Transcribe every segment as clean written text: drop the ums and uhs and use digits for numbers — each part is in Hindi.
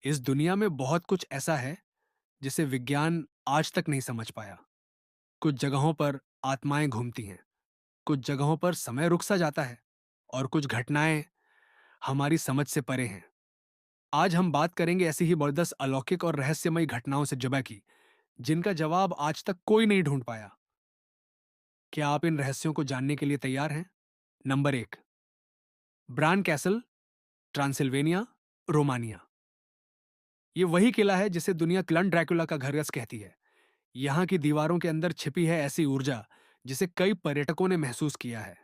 इस दुनिया में बहुत कुछ ऐसा है जिसे विज्ञान आज तक नहीं समझ पाया। कुछ जगहों पर आत्माएं घूमती हैं, कुछ जगहों पर समय रुक सा जाता है और कुछ घटनाएं हमारी समझ से परे हैं। आज हम बात करेंगे ऐसी ही 10 अलौकिक और रहस्यमयी घटनाओं से जुबा की, जिनका जवाब आज तक कोई नहीं ढूंढ पाया। क्या आप इन रहस्यों को जानने के लिए तैयार हैं? Number 1, bran castle, Transylvania, Romania. ये वही किला है जिसे दुनिया क्लन ड्रैकुला का घर कहती है। यहाँ की दीवारों के अंदर छिपी है ऐसी ऊर्जा जिसे कई पर्यटकों ने महसूस किया है।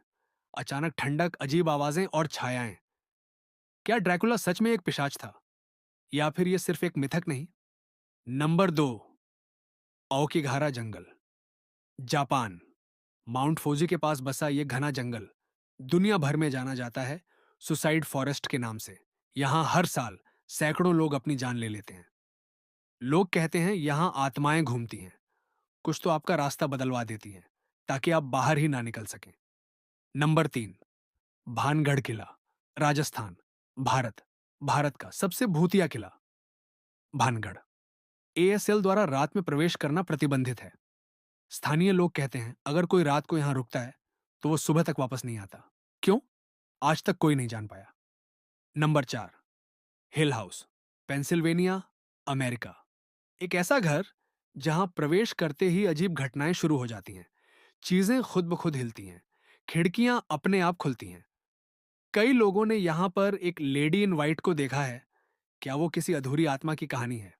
अचानक ठंडक, अजीब आवाजें और छायाएं। क्या ड्रैकुला सच में एक पिशाच था, या फिर ये सिर्फ एक मिथक नहीं? नंबर 2, ओकिगाहरा जंगल, जापान। माउंट फूजी के पास बसा ये घना जंगल दुनिया भर में जाना जाता है सुसाइड फॉरेस्ट के नाम से। यहाँ हर साल सैकड़ों लोग अपनी जान ले लेते हैं। लोग कहते हैं यहाँ आत्माएं घूमती हैं, कुछ तो आपका रास्ता बदलवा देती हैं ताकि आप बाहर ही ना निकल सकें। नंबर 3, भानगढ़ किला, राजस्थान, भारत। भारत का सबसे भूतिया किला भानगढ़। एएसएल द्वारा रात में प्रवेश करना प्रतिबंधित है। स्थानीय लोग कहते हैं अगर कोई रात को यहां रुकता है तो वो सुबह तक वापस नहीं आता। क्यों? आज तक कोई नहीं जान पाया। नंबर 4, हिल हाउस, पेंसिल्वेनिया, अमेरिका। एक ऐसा घर जहां प्रवेश करते ही अजीब घटनाएं शुरू हो जाती हैं। चीजें खुद ब खुद हिलती हैं, खिड़कियां अपने आप खुलती हैं। कई लोगों ने यहां पर एक लेडी इन वाइट को देखा है। क्या वो किसी अधूरी आत्मा की कहानी है?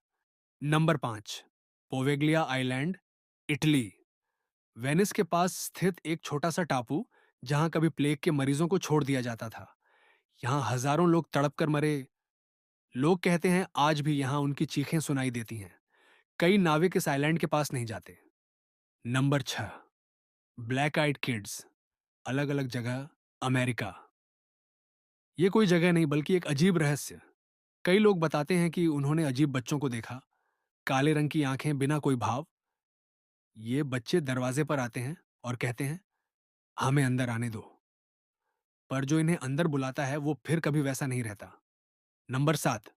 Number 5, Poveglia island, Italy. Venice के पास स्थित एक छोटा सा टापू जहां कभी प्लेग के मरीजों को छोड़ दिया जाता था। यहां हजारों लोग तड़प कर मरे। लोग कहते हैं आज भी यहां उनकी चीखें सुनाई देती हैं। कई नाविक इस आइलैंड के पास नहीं जाते। नंबर 6, ब्लैक आइड किड्स, अलग अलग जगह, अमेरिका। ये कोई जगह नहीं बल्कि एक अजीब रहस्य। कई लोग बताते हैं कि उन्होंने अजीब बच्चों को देखा, काले रंग की आंखें, बिना कोई भाव। ये बच्चे दरवाजे पर आते हैं और कहते हैं हमें अंदर आने दो, पर जो इन्हें अंदर बुलाता है वो फिर कभी वैसा नहीं रहता। नंबर 7,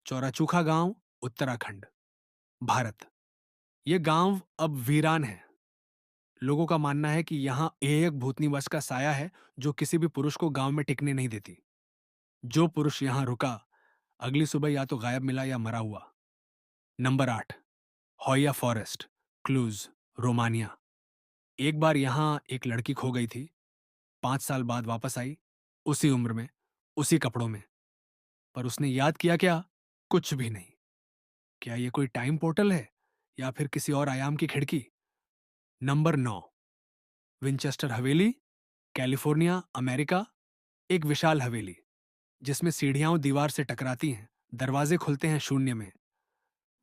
चौराचूखा गांव, उत्तराखंड, भारत। ये गांव अब वीरान है। लोगों का मानना है कि यहाँ एक भूतनीवश का साया है जो किसी भी पुरुष को गांव में टिकने नहीं देती। जो पुरुष यहाँ रुका, अगली सुबह या तो गायब मिला या मरा हुआ। Number 8, Hoia forest, Cluj, Romania. एक बार यहाँ एक लड़की खो गई थी। 5 साल बाद वापस आई, उसी उम्र में, उसी कपड़ों में। पर उसने याद किया क्या? कुछ भी नहीं। क्या ये कोई टाइम पोर्टल है या फिर किसी और आयाम की खिड़की? नंबर 9, विंचेस्टर हवेली, कैलिफोर्निया, अमेरिका। एक विशाल हवेली जिसमें सीढ़ियां दीवार से टकराती हैं, दरवाजे खुलते हैं शून्य में।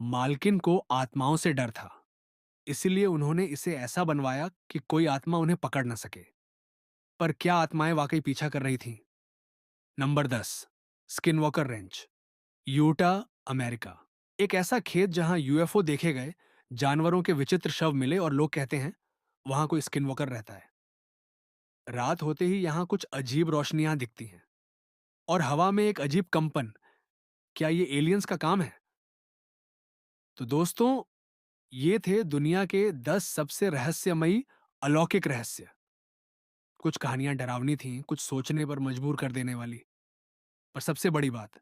मालकिन को आत्माओं से डर था, इसलिए उन्होंने इसे ऐसा बनवाया कि कोई आत्मा उन्हें पकड़ न सके। पर क्या आत्माएं वाकई पीछा कर रही थीं? Number 10, Skinwalker ranch, Utah, America. एक ऐसा खेत जहां यूएफओ देखे गए, जानवरों के विचित्र शव मिले और लोग कहते हैं वहां कोई स्किनवॉकर रहता है। रात होते ही यहां कुछ अजीब रोशनियां दिखती हैं और हवा में एक अजीब कंपन। क्या ये एलियंस का काम है? तो दोस्तों, ये थे दुनिया के 10 सबसे रहस्यमयी अलौकिक रहस्य। कुछ कहानियां डरावनी थीं, कुछ सोचने पर मजबूर कर देने वाली, पर सबसे बड़ी बात,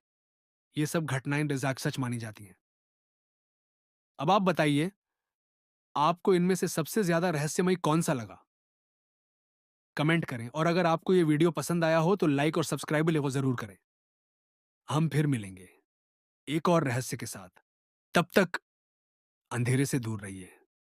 ये सब घटनाएं डिजाक सच मानी जाती हैं। अब आप बताइए, आपको इनमें से सबसे ज्यादा रहस्यमयी कौन सा लगा? कमेंट करें, और अगर आपको ये वीडियो पसंद आया हो तो लाइक और सब्सक्राइब भी जरूर करें। हम फिर मिलेंगे एक और रहस्य के साथ। तब तक अंधेरे से दूर रहिए।